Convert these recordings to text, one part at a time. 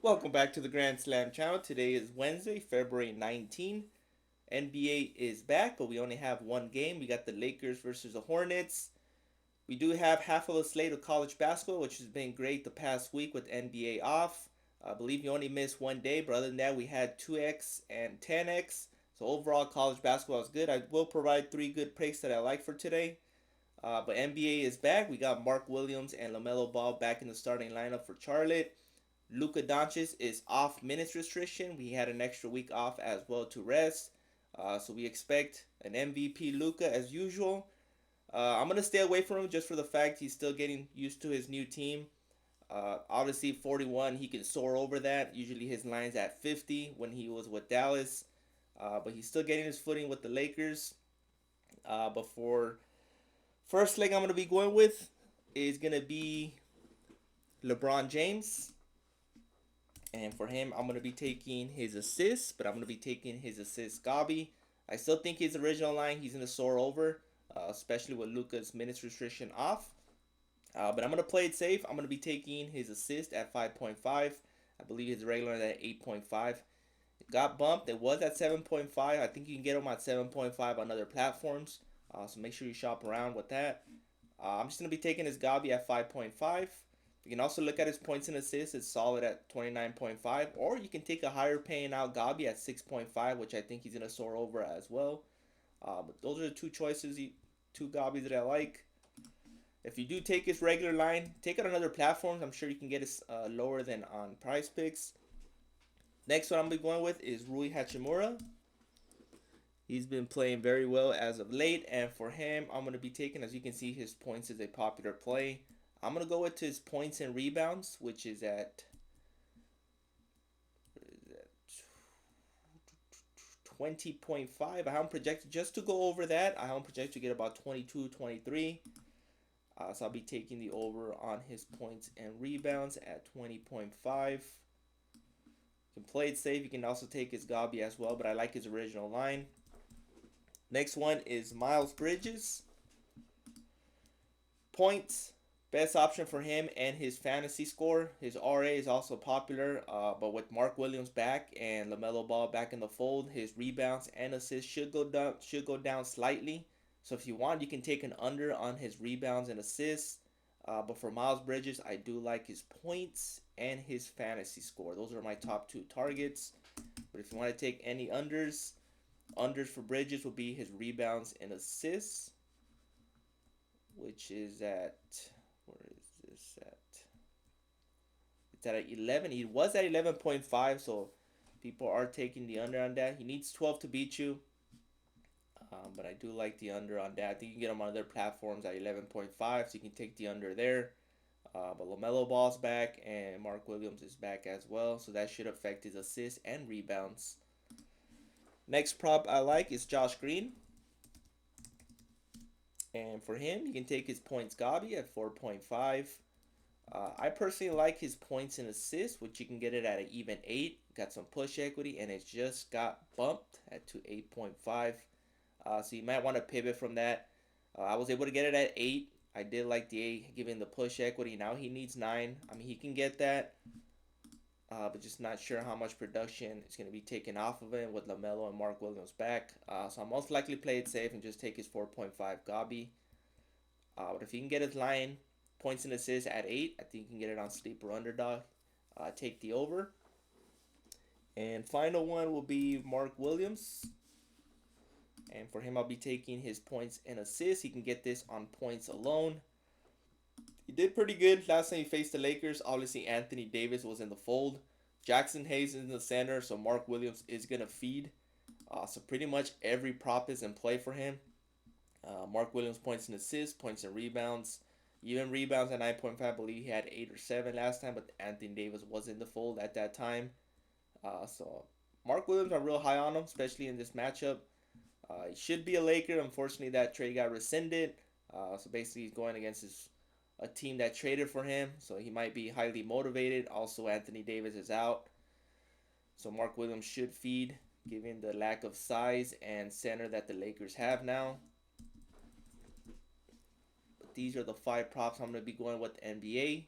Welcome back to the Grand Slam channel. Today is Wednesday, February 19. NBA is back, but we only have one game. We got the Lakers versus the Hornets. We do have half of a slate of college basketball, which has been great the past week with NBA off. I believe you only missed one day, but other than that, we had 2x and 10x. So overall, college basketball is good. I will provide three good picks that I like for today. But NBA is back. We got Mark Williams and LaMelo Ball back in the starting lineup for Charlotte. Luka Doncic is off minutes restriction. We had an extra week off as well to rest. So we expect an MVP Luka as usual. I'm gonna stay away from him just for the fact he's still getting used to his new team. Obviously, 41, he can soar over that. Usually his line's at 50 when he was with Dallas, but he's still getting his footing with the Lakers. But for first leg, I'm gonna be going with is gonna be LeBron James. And for him, I'm going to be taking his assists, but I'm going to be taking his assist Gabi. I still think his original line, he's going to soar over, especially with Luka's minutes restriction off. But I'm going to play it safe. I'm going to be taking his assist at 5.5. I believe his regular at 8.5. It got bumped. It was at 7.5. I think you can get him at 7.5 on other platforms. So make sure you shop around with that. I'm just going to be taking his Gabi at 5.5. You can also look at his points and assists. It's solid at 29.5. Or you can take a higher paying out Gabi at 6.5, which I think he's going to soar over as well. But those are the two choices, two Gabis that I like. If you do take his regular line, take it on other platforms. I'm sure you can get it lower than on Price Picks. Next one I'm going to be going with is Rui Hachimura. He's been playing very well as of late, and for him, I'm going to be taking, as you can see, his points is a popular play. I'm going to go with his points and rebounds, which is at 20.5. I have him projected just to go over that. I have him projected to get about 22, 23. So I'll be taking the over on his points and rebounds at 20.5. You can play it safe. You can also take his Gabi as well, but I like his original line. Next one is Miles Bridges. Points, best option for him and his fantasy score. His RA is also popular, but with Mark Williams back and LaMelo Ball back in the fold, his rebounds and assists should go down slightly. So if you want, you can take an under on his rebounds and assists. But for Miles Bridges, I do like his points and his fantasy score. Those are my top two targets. But if you want to take any unders for Bridges will be his rebounds and assists, which is at, where is this at? It's at 11. He was at 11.5, so people are taking the under on that. He needs 12 to beat you, but I do like the under on that. I think you can get him on other platforms at 11.5, so you can take the under there. But LaMelo Ball's back, and Mark Williams is back as well, so that should affect his assists and rebounds. Next prop I like is Josh Green. And for him, you can take his points Gabi at 4.5. I personally like his points and assists, which you can get it at an even 8. Got some push equity, and it just got bumped to 8.5. So you might want to pivot from that. I was able to get it at 8. I did like the 8, given the push equity. Now he needs 9. I mean, he can get that, but just not sure how much production is going to be taken off of it with LaMelo and Mark Williams back. So I'll most likely play it safe and just take his 4.5 Gabi. But if you can get his line, points and assists at 8, I think you can get it on sleeper underdog. Take the over. And final one will be Mark Williams. And for him, I'll be taking his points and assists. He can get this on points alone. He did pretty good last time he faced the Lakers. Obviously, Anthony Davis was in the fold. Jackson Hayes is in the center, so Mark Williams is going to feed. So pretty much every prop is in play for him. Mark Williams points and assists, points and rebounds. Even rebounds at 9.5. I believe he had 8 or 7 last time, but Anthony Davis was in the fold at that time. So Mark Williams, I'm real high on him, especially in this matchup. He should be a Laker. Unfortunately, that trade got rescinded. So basically, he's going against a team that traded for him. So he might be highly motivated. Also, Anthony Davis is out. So Mark Williams should feed, given the lack of size and center that the Lakers have now. But these are the 5 props I'm going to be going with the NBA.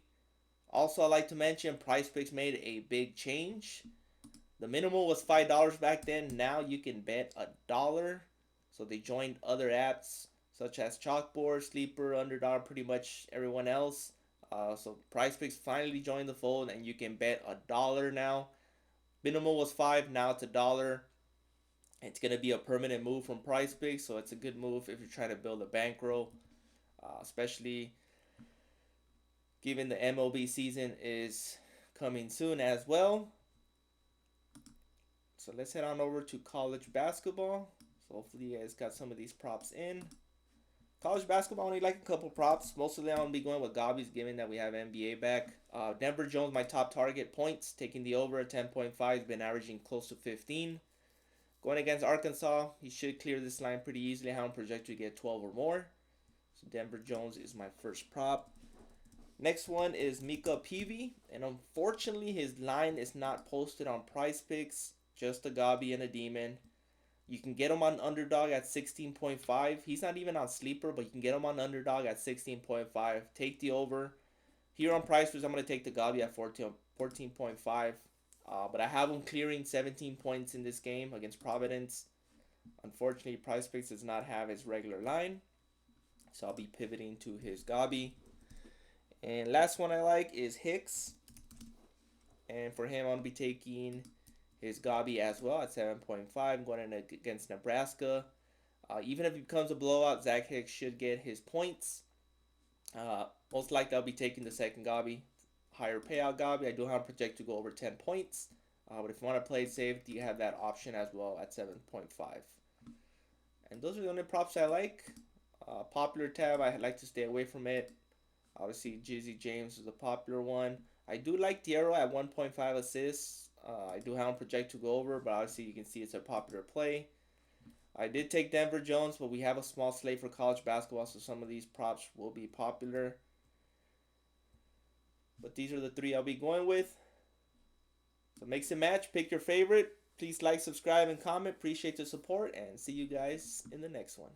Also, I like to mention PrizePicks made a big change. The minimum was $5 back then. Now you can bet $1. So they joined other apps such as Chalkboard, Sleeper, Underdog, pretty much everyone else. So PrizePicks finally joined the fold, and you can bet $1 now. Minimum was 5, now it's $1. It's gonna be a permanent move from PrizePicks, so it's a good move if you're trying to build a bankroll, especially given the MLB season is coming soon as well. So let's head on over to college basketball. So hopefully you guys got some of these props in. College basketball, only like a couple props. Most of them I'll be going with Gobbies, given that we have NBA back. Denver Jones, my top target. Points, taking the over at 10.5. He's been averaging close to 15. Going against Arkansas, he should clear this line pretty easily. I have him projected to get 12 or more. So Denver Jones is my first prop. Next one is Mika Peavy, and unfortunately his line is not posted on PrizePicks. Just a Gobby and a Demon. You can get him on Underdog at 16.5. He's not even on Sleeper, but you can get him on Underdog at 16.5. Take the over. Here on PrizePicks, I'm going to take the Gobby at 14.5. But I have him clearing 17 points in this game against Providence. Unfortunately, PrizePicks does not have his regular line, so I'll be pivoting to his Gobby. And last one I like is Hicks. And for him, I'm going to be taking his Gobby as well at 7.5. Going in against Nebraska. Even if it becomes a blowout, Zach Hicks should get his points. Most likely I'll be taking the second Gobby. Higher payout Gobby. I do have a project to go over 10 points. But if you want to play it safe, you have that option as well at 7.5. And those are the only props I like. Popular tab, I like to stay away from it. Obviously, Jizzy James is a popular one. I do like Diarra at 1.5 assists. I do have him project to go over, but obviously you can see it's a popular play. I did take Denver Jones, but we have a small slate for college basketball, so some of these props will be popular. But these are the three I'll be going with. So mix and match, pick your favorite. Please like, subscribe, and comment. Appreciate the support, and see you guys in the next one.